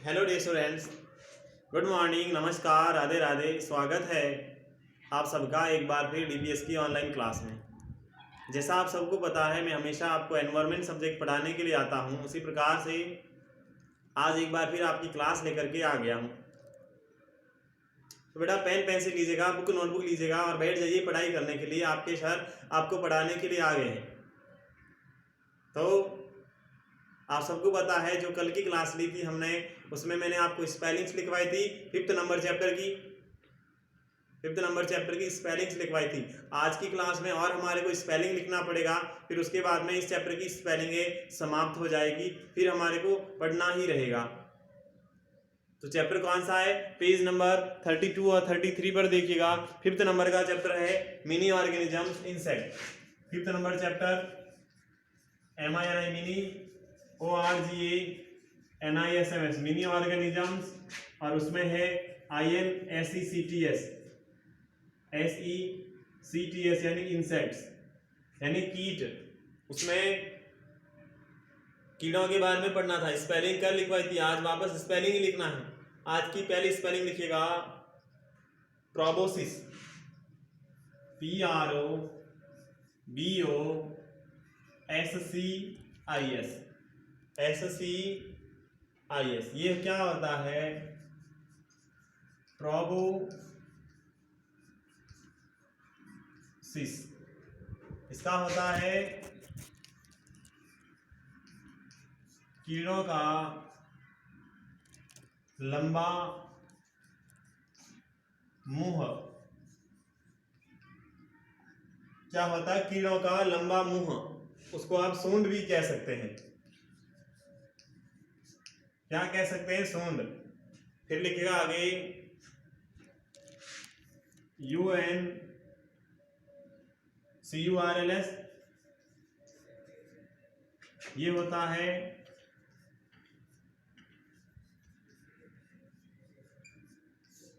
Hello dear students, good morning, नमस्कार, राधे राधे। स्वागत है आप सबका एक बार फिर डीपीएस की ऑनलाइन क्लास में। जैसा आप सबको पता है, मैं हमेशा आपको एनवायरनमेंट सब्जेक्ट पढ़ाने के लिए आता हूं। उसी प्रकार से आज एक बार फिर आपकी क्लास लेकर के आ गया हूं। तो बेटा पेन पेंसिल लीजिएगा, बुक नोटबुक लीजिएगा और बैठ जाइए पढ़ाई करने के लिए। आपके सर आपको पढ़ाने के लिए आ गए हैं। तो आप सबको पता है, जो कल की क्लास ली थी हमने, उसमें मैंने आपको स्पेलिंग्स लिखवाई थी। फिफ्थ नंबर चैप्टर की स्पेलिंग्स लिखवाई थी। आज की क्लास में और हमारे को स्पेलिंग लिखना पड़ेगा, फिर उसके बाद में इस चैप्टर की स्पेलिंग समाप्त हो जाएगी, फिर हमारे को पढ़ना ही रहेगा। तो चैप्टर कौन सा है? पेज नंबर 32 और 33 पर देखिएगा। फिफ्थ नंबर का चैप्टर है mini organisms insect. Fifth number chapter MINI mini, ORGANISMS mini organisms, और उसमें है INSECTS यानी इंसेक्ट्स यानी कीट। उसमें कीड़ों के बारे में पढ़ना था। स्पेलिंग कल लिखवाई थी, आज वापस स्पेलिंग ही लिखना है। आज की पहली स्पेलिंग लिखिएगा प्रोबोसिस, PROBOSCIS। ये क्या होता है? प्रोबोसिस। इसका होता है कीड़ों का लंबा मुंह। क्या होता है? कीड़ों का लंबा मुंह। उसको आप सूंड भी कह सकते हैं। क्या कह सकते हैं? सूंड। फिर लिखिएगा आगे UNCURLS। ये होता है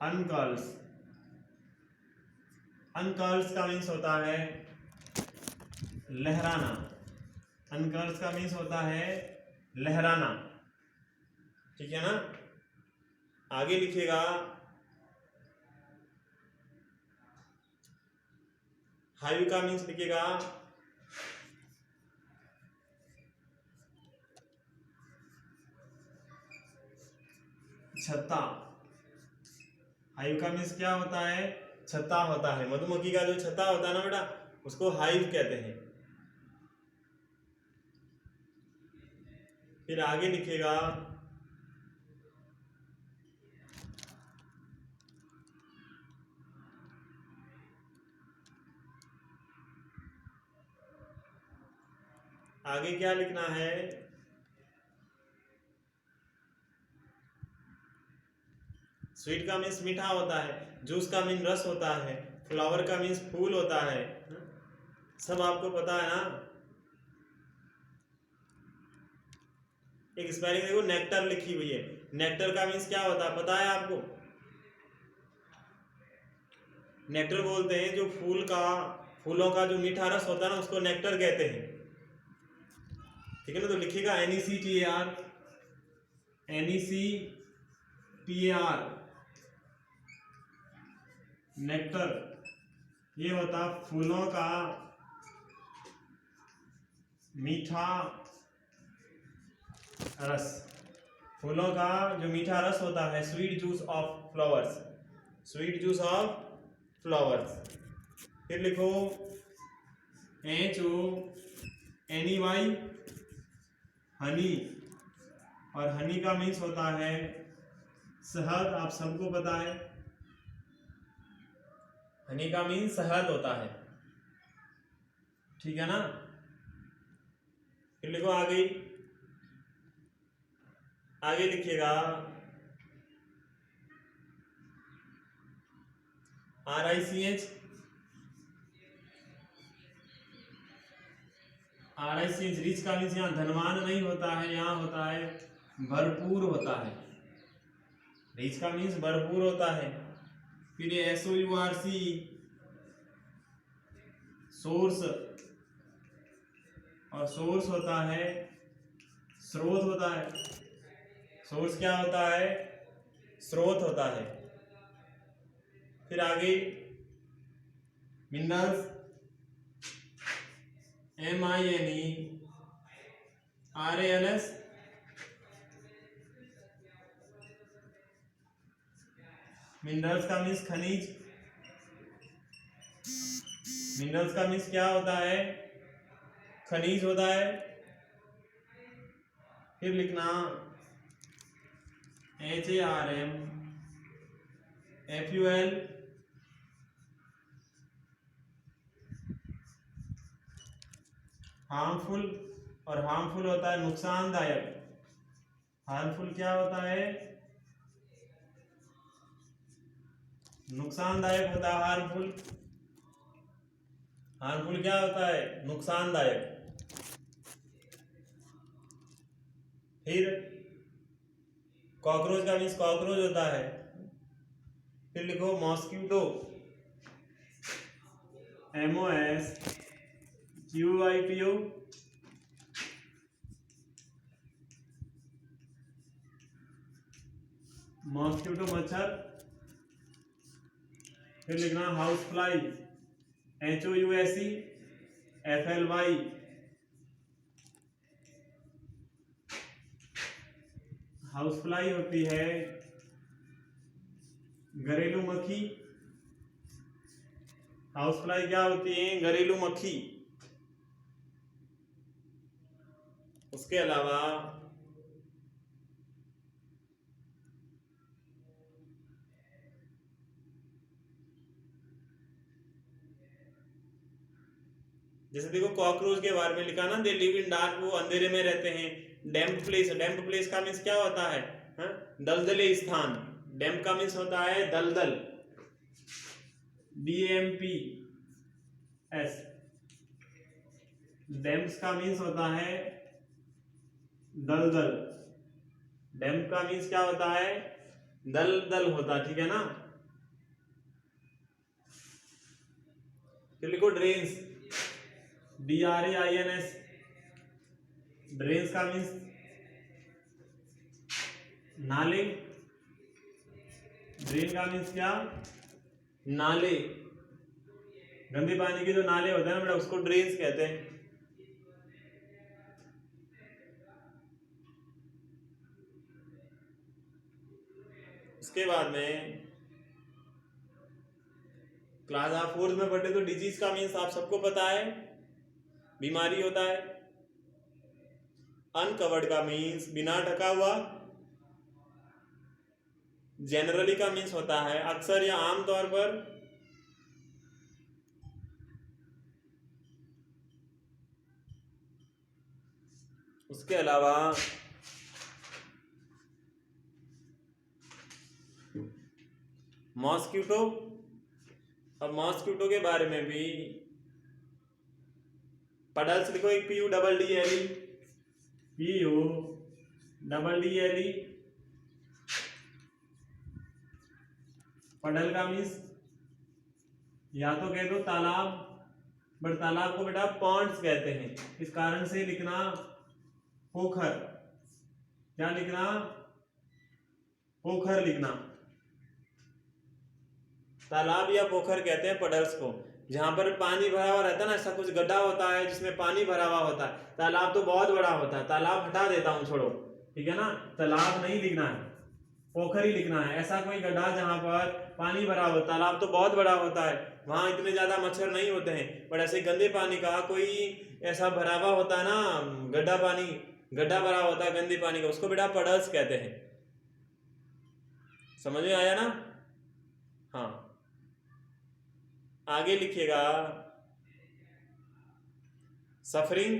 अनकर्ल्स। अनकर्ल्स का मीन्स होता है लहराना। अनकर्ल्स का मीन्स होता है लहराना। ठीक है ना? आगे लिखिएगा हाइव का मीन्स लिखिएगा छत्ता। हाइव का मीन्स क्या होता है? छत्ता होता है। मधुमक्खी का जो छत्ता होता है ना बेटा, उसको हाइव कहते हैं। फिर आगे लिखिएगा आगे क्या लिखना है? स्वीट का मीन्स मीठा होता है। जूस का मीन रस होता है। फ्लावर का मीन्स फूल होता है। सब आपको पता है ना? एक स्पेलिंग देखो, नेक्टर लिखी हुई है। नेक्टर का मीन्स क्या होता है पता है आपको? नेक्टर बोलते हैं जो फूलों का जो मीठा रस होता है ना, उसको नेक्टर कहते हैं। ठीक है ना? तो लिखिएगा NECTAR नेक्टर। ये होता फूलों का मीठा रस। फूलों का जो मीठा रस होता है, sweet juice of flowers. Sweet juice of flowers. फिर लिखो HONEY हनी। और हनी का मीन्स होता है शहद। आप सबको पता है हनी का मीन्स शहद होता है। ठीक है ना? फिर लिखो आगे लिखिएगा RICH। रिच का मीन्स यहाँ धनवान नहीं होता है, यहाँ होता है भरपूर होता है। रिच का मीन्स भरपूर होता है। फिर ये SOURC सोर्स, और सोर्स होता है स्रोत होता है। सोर्स क्या होता है? स्रोत होता है। फिर आगे मिनरल्स, MINERALS, मिनरल्स का मीन्स खनिज। मिनरल्स का मीन्स क्या होता है? खनिज होता है। फिर लिखना HARMFUL, हार्मफुल, और हार्मफुल होता है नुकसानदायक। हार्मफुल क्या होता है? नुकसानदायक होता है हार्मफुल। हार्मफुल क्या होता है? नुकसानदायक। फिर कॉकरोच का मीन्स कॉकरोच होता है। फिर लिखो मॉस्क्यूटो, MOSQUITO, मॉस्क्यूटो मच्छर। फिर लिखना house fly, HOUSEFLY, house fly होती है घरेलू मक्खी। हाउस फ्लाई क्या होती है? घरेलू मक्खी। उसके अलावा जैसे देखो कॉकरोच के बारे में लिखा ना, दे लिव इन डार्क, वो अंधेरे में रहते हैं। डैम्प प्लेस, डैम्प प्लेस का मीन्स क्या होता है? दलदले स्थान। डैम्प का मीन्स होता है दलदल, DAMPS। डैम्प्स का मीन्स होता है दलदल। डैम्प का मीन्स क्या होता है? दलदल होता, ठीक है ना। फिर लिखो ड्रेन्स, DRAINS। ड्रेन्स का मीन्स नाले। ड्रेन का मीन्स क्या? नाले। गंदे पानी के जो नाले होते हैं ना बेटा, उसको ड्रेन्स कहते हैं। उसके बाद में क्लास आप 4th में पढ़े तो डिजीज का मीन्स आप सबको पता है, बीमारी होता है। अनकवर्ड का मीन्स बिना ढका हुआ। जनरली का मीन्स होता है अक्सर या आमतौर पर। उसके अलावा मॉस्क्यूटो, अब मॉस्क्यूटो के बारे में भी पडल्स लिखो, एक PUDDLE, PUDDLE। पडल का मीन्स या तो कह दो तालाब, बट तालाब को बेटा पॉन्ड्स कहते हैं, इस कारण से लिखना पोखर। क्या लिखना? पोखर लिखना। तालाब या पोखर कहते हैं पडल्स को, जहां पर पानी भरा हुआ रहता है ना, ऐसा कुछ गड्ढा होता है जिसमें पानी भरा हुआ होता है। तालाब तो बहुत बड़ा होता है, तालाब हटा देता हूं, छोड़ो, ठीक है ना। तालाब नहीं लिखना है, पोखर ही लिखना है। ऐसा कोई गड्ढा जहां पर पानी भरा हो। तालाब तो बहुत बड़ा होता है, वहां इतने ज्यादा मच्छर नहीं होते हैं, पर ऐसे गंदे पानी का कोई ऐसा भरा हुआ होता है ना, गड्ढा पानी, गड्ढा भरा होता है गंदे पानी का, उसको बेटा पडल्स कहते हैं। समझ में आया ना? हाँ, आगे लिखिएगा सफरिंग,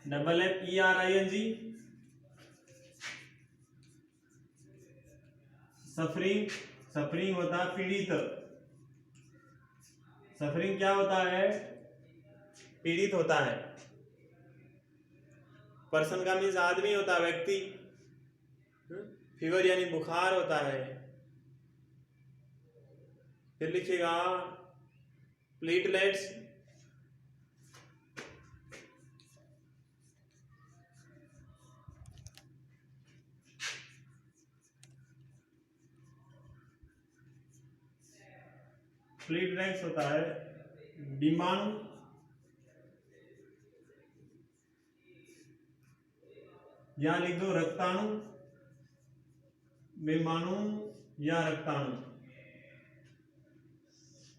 SUFFERING, सफरिंग। सफरिंग होता है पीड़ित। सफरिंग क्या होता है? पीड़ित होता है। पर्सन का मीन्स आदमी होता है, व्यक्ति। फीवर यानी बुखार होता है। फिर लिखिएगा प्लेटलेट्स, स्प्लिट रेक्स होता है डिम्बाणु, या लिख दो रक्ताणु, बिम्बाणु या रक्ताणु।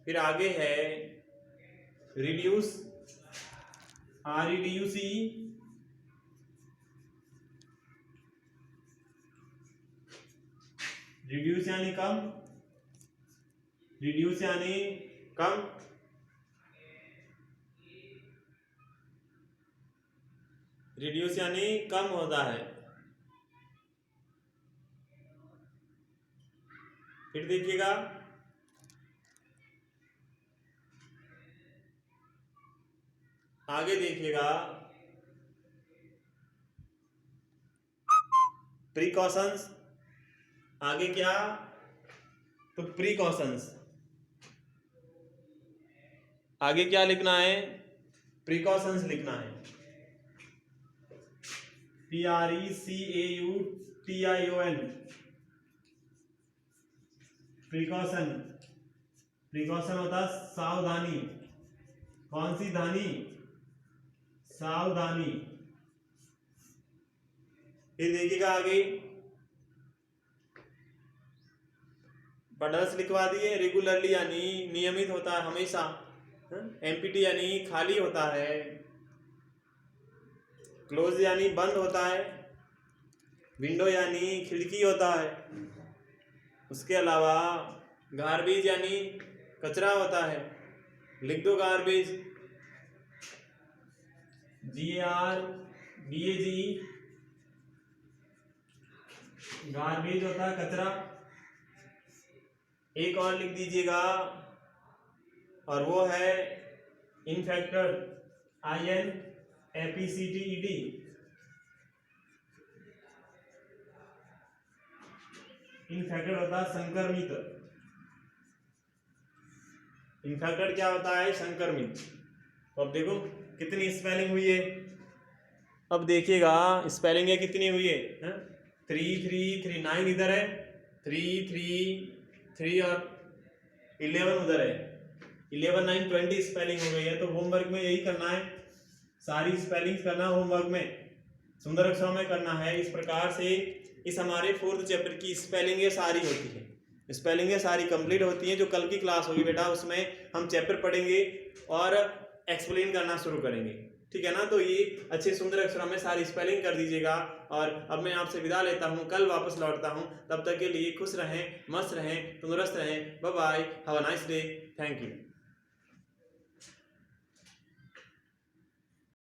फिर आगे है रिड्यूस, REDUCE, रिड्यूस यानी कम, रिड्यूस यानी कम, रिड्यूस यानी कम होता है। फिर देखिएगा आगे, देखिएगा प्रिकॉशंस। आगे क्या, तो प्रिकॉशंस। आगे क्या लिखना है, प्रिकॉशंस लिखना है, PRECAUTION, प्रिकॉशन। प्रिकॉशन होता है सावधानी। कौन सी धानी, सावधानी। फिर देखिएगा आगे बडल्स लिखवा दिए, रेगुलरली यानी नियमित होता है हमेशा, एम्प्टी यानी खाली होता है, क्लोज यानी बंद होता है, विंडो यानी खिड़की होता है, उसके अलावा गार्बेज यानी कचरा होता है, लिख दो गार्बेज, GARBAGE, गार्बेज होता है कचरा। एक और लिख दीजिएगा और वो है इन्फेक्टेड, INFECTED, इन्फेक्टेड होता है संक्रमित। इन्फेक्टेड क्या होता है, संक्रमित। तो अब देखो कितनी स्पेलिंग हुई है, अब देखिएगा स्पेलिंग है कितनी हुई है, 3 3 3 9 इधर है, 3 3 3 और 11 उधर है, 11 9 20 स्पेलिंग हो गई है। तो होमवर्क में यही करना है, सारी स्पेलिंग करना होमवर्क में, सुंदर अक्षरों में करना है। इस प्रकार से इस हमारे 4th चैप्टर की स्पेलिंगें सारी होती है, स्पेलिंगें सारी कंप्लीट होती हैं। जो कल की क्लास होगी बेटा उसमें हम चैप्टर पढ़ेंगे और एक्सप्लेन करना शुरू करेंगे, ठीक है ना। तो ये अच्छे सुंदर अक्षरों में सारी स्पेलिंग कर दीजिएगा। और अब मैं आपसे विदा लेता हूँ, कल वापस लौटता हूँ। तब तक के लिए खुश रहें, मस्त रहें, तंदुरुस्त रहें। Bye bye, have a nice day, thank you.